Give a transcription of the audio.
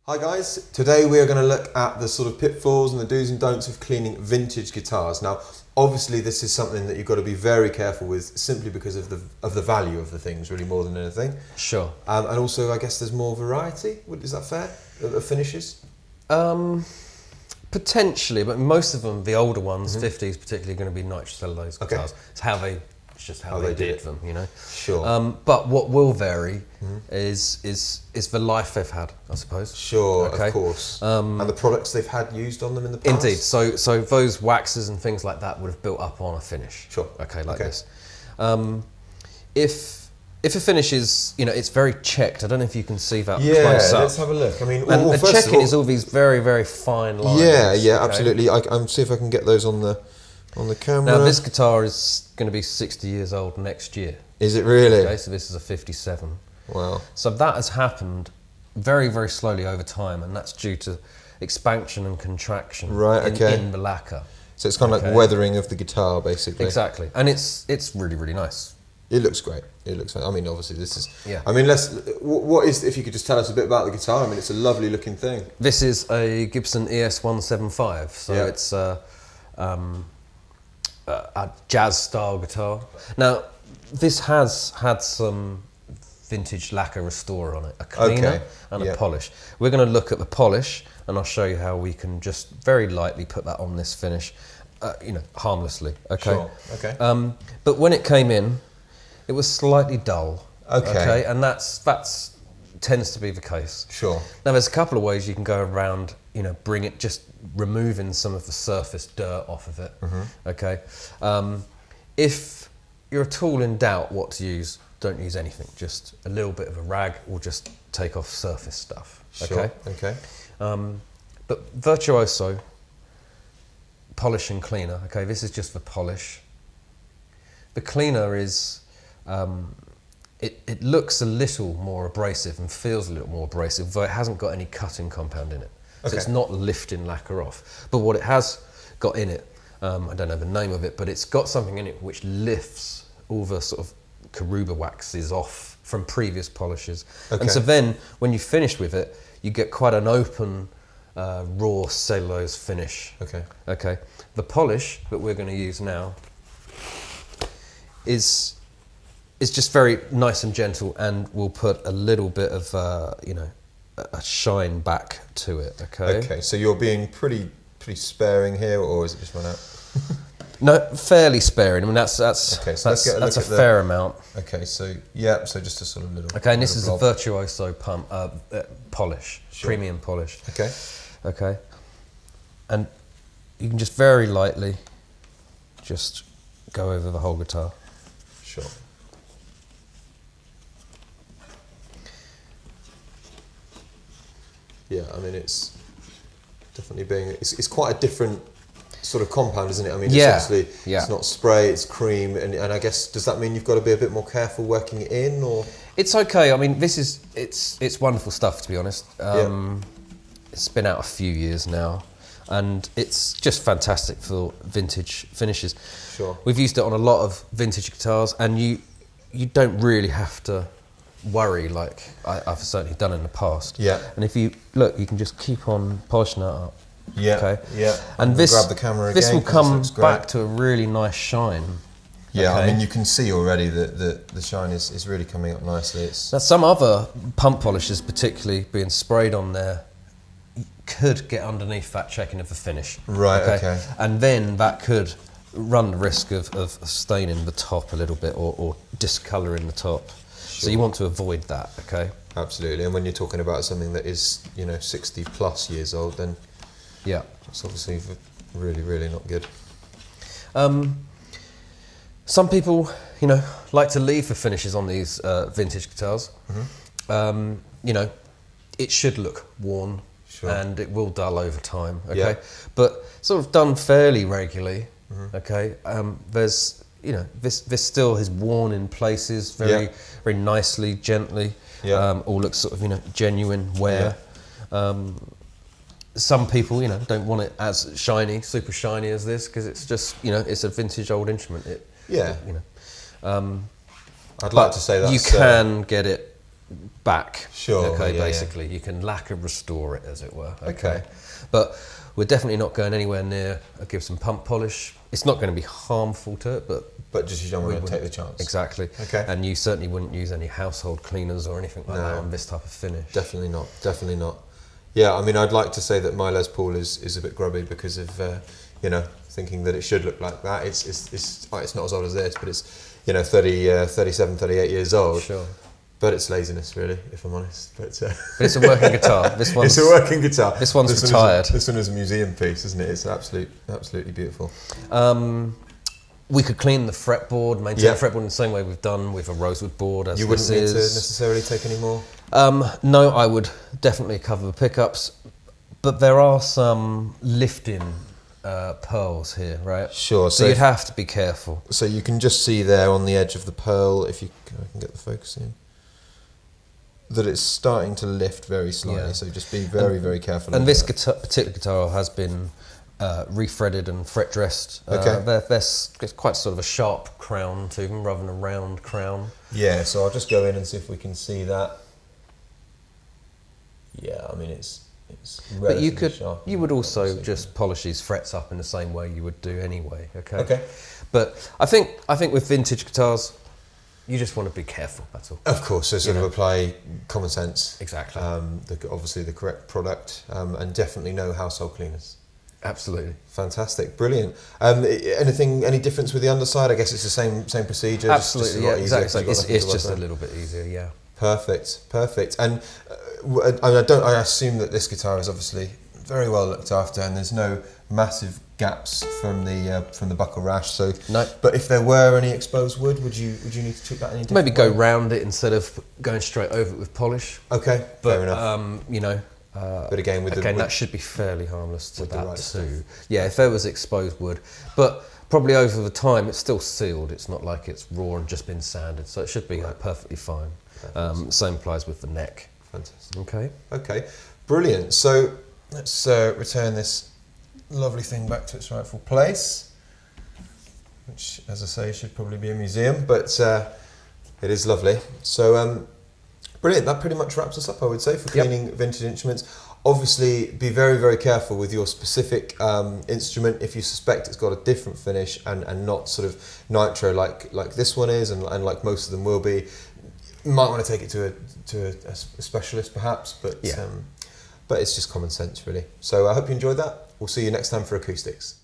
Hi guys, today we are going to look at the sort of pitfalls and the do's and don'ts of cleaning vintage guitars. Now, obviously this is something that you've got to be very careful with simply because of the value of the things, really more than anything. Sure. And also I guess there's more variety, is that fair, of finishes? Potentially, but most of them, the older ones, 50s particularly, are going to be nitrocellulose guitars. Okay. It's just how they did them, you know. Sure. But what will vary is the life they've had, I suppose. Sure, okay. Of course. And the products they've had used on them in the past? Indeed. So those waxes and things like that would have built up on a finish. Sure. Okay, like this. If a finish is, it's very checked. I don't know if you can see that close up. Let's have a look. I mean, and the checking is all these very, very fine lines. Yeah, okay? Absolutely. I'm see if I can get those on the camera. Now this guitar is going to be 60 years old next year. Is it really? Okay, so this is a 57. Wow. So that has happened very, very slowly over time, and that's due to expansion and contraction in the lacquer. So it's kind of like weathering of the guitar, basically. Exactly, and it's really, really nice. It looks great. It looks. I mean, obviously, this is. Yeah. I mean, what is? If you could just tell us a bit about the guitar. I mean, it's a lovely looking thing. This is a Gibson ES-175. So it's a jazz style guitar. Now, this has had some vintage lacquer restorer on it, a cleaner and a polish. We're going to look at the polish, and I'll show you how we can just very lightly put that on this finish, harmlessly. Okay. Sure. Okay. But when it came in, it was slightly dull. Okay. And that's tends to be the case. Sure. Now there's a couple of ways you can go around, just removing some of the surface dirt off of it. Okay. If you're at all in doubt what to use, don't use anything. Just a little bit of a rag or just take off surface stuff. Okay. Sure. Okay. But Virtuoso polish and cleaner. Okay, this is just the polish. The cleaner is, it looks a little more abrasive and feels a little more abrasive, though it hasn't got any cutting compound in it. So it's not lifting lacquer off. But what it has got in it, I don't know the name of it, but it's got something in it which lifts all the sort of Caruba waxes off from previous polishes. And so then, when you finish with it, you get quite an open, raw cellulose finish. Okay. The polish that we're going to use now is just very nice and gentle, and we'll put a little bit of a shine back to it. Okay. So you're being pretty sparing here, or is it just run out? No, fairly sparing. I mean that's a fair amount. Okay. So so just a sort of little. Okay, and this is a Virtuoso polish, premium polish. Okay. And you can just very lightly just go over the whole guitar. Sure. Yeah, I mean it's definitely it's quite a different sort of compound, isn't it? I mean, it's obviously it's not spray, it's cream, and I guess does that mean you've got to be a bit more careful working it in, or? It's okay. I mean, it's wonderful stuff, to be honest. It's been out a few years now, and it's just fantastic for vintage finishes. Sure. We've used it on a lot of vintage guitars, and you don't really have to worry like I've certainly done in the past. Yeah. And if you look, you can just keep on polishing that up. Yeah. Okay. Yeah. And this grab the camera again. This will come back to a really nice shine. Yeah. I mean, you can see already that the shine is really coming up nicely. Now, some other pump polishes, particularly being sprayed on there, could get underneath that checking of the finish. Right. Okay. And then that could run the risk of staining the top a little bit or discolouring the top. Sure. So you want to avoid that. Okay. Absolutely. And when you're talking about something that is 60 plus years old, then it's obviously really, really not good. Some people, like to leave the finishes on these vintage guitars. It should look worn, and it will dull over time. Okay, but sort of done fairly regularly. Okay, there's this still is worn in places very nicely, gently. All looks sort of genuine wear. Some people, don't want it as shiny, super shiny as this, because it's just, it's a vintage old instrument. I'd like to say that you can get it back. Sure. Okay, yeah, basically, you can lacquer restore it, as it were. Okay. But we're definitely not going anywhere near a Gibson pump polish. It's not going to be harmful to it, but just you don't want to take the chance. Exactly. Okay. And you certainly wouldn't use any household cleaners or anything like that on this type of finish. Definitely not. Definitely not. Yeah, I mean, I'd like to say that my Les Paul is a bit grubby because of thinking that it should look like that. It's not as old as this, but it's 37, 38 years old. Sure. But it's laziness, really, if I'm honest. But it's a working guitar. This one's it's a working guitar. This one's retired. This one is a museum piece, isn't it? It's absolutely beautiful. We could clean the fretboard, maintain the fretboard in the same way we've done with a rosewood board. As you wouldn't need to necessarily take any more? No, I would definitely cover the pickups, but there are some lifting pearls here, right? Sure. So you'd have to be careful. So you can just see there on the edge of the pearl, if I can get the focus in, that it's starting to lift very slightly. Yeah. So just be very careful. And this particular guitar has been refretted and fret dressed. Okay. There's quite sort of a sharp crown to them rather than a round crown. Yeah. So I'll just go in and see if we can see that. Yeah. I mean it's. But you would also just polish these frets up in the same way you would do anyway. Okay. But I think with vintage guitars, you just want to be careful. That's all. Of course, so sort of apply common sense. Exactly. Obviously the correct product, and definitely no household cleaners. Absolutely. Fantastic, brilliant. Any difference with the underside? I guess it's the same procedure. Absolutely, just exactly. It's just a little bit easier, yeah. Perfect. And I assume that this guitar is obviously very well looked after, and there's no massive gaps from the buckle rash. So no. But if there were any exposed wood, would you need to treat that any different? Maybe go round it instead of going straight over it with polish. Okay, but, fair enough. But again, that should be fairly harmless to that too. Stuff. Yeah, if there was exposed wood, but probably over the time it's still sealed. It's not like it's raw and just been sanded, so it should be perfectly fine. Same applies with the neck. Fantastic. Okay, brilliant. So let's return this lovely thing back to its rightful place, which, as I say, should probably be a museum, but it is lovely. So brilliant. That pretty much wraps us up, I would say, for cleaning vintage instruments. Obviously, be very careful with your specific instrument. If you suspect it's got a different finish and not sort of nitro like this one is, and like most of them will be, you might want to take it to a specialist perhaps, but it's just common sense really. So I hope you enjoyed that. We'll see you next time for acoustics.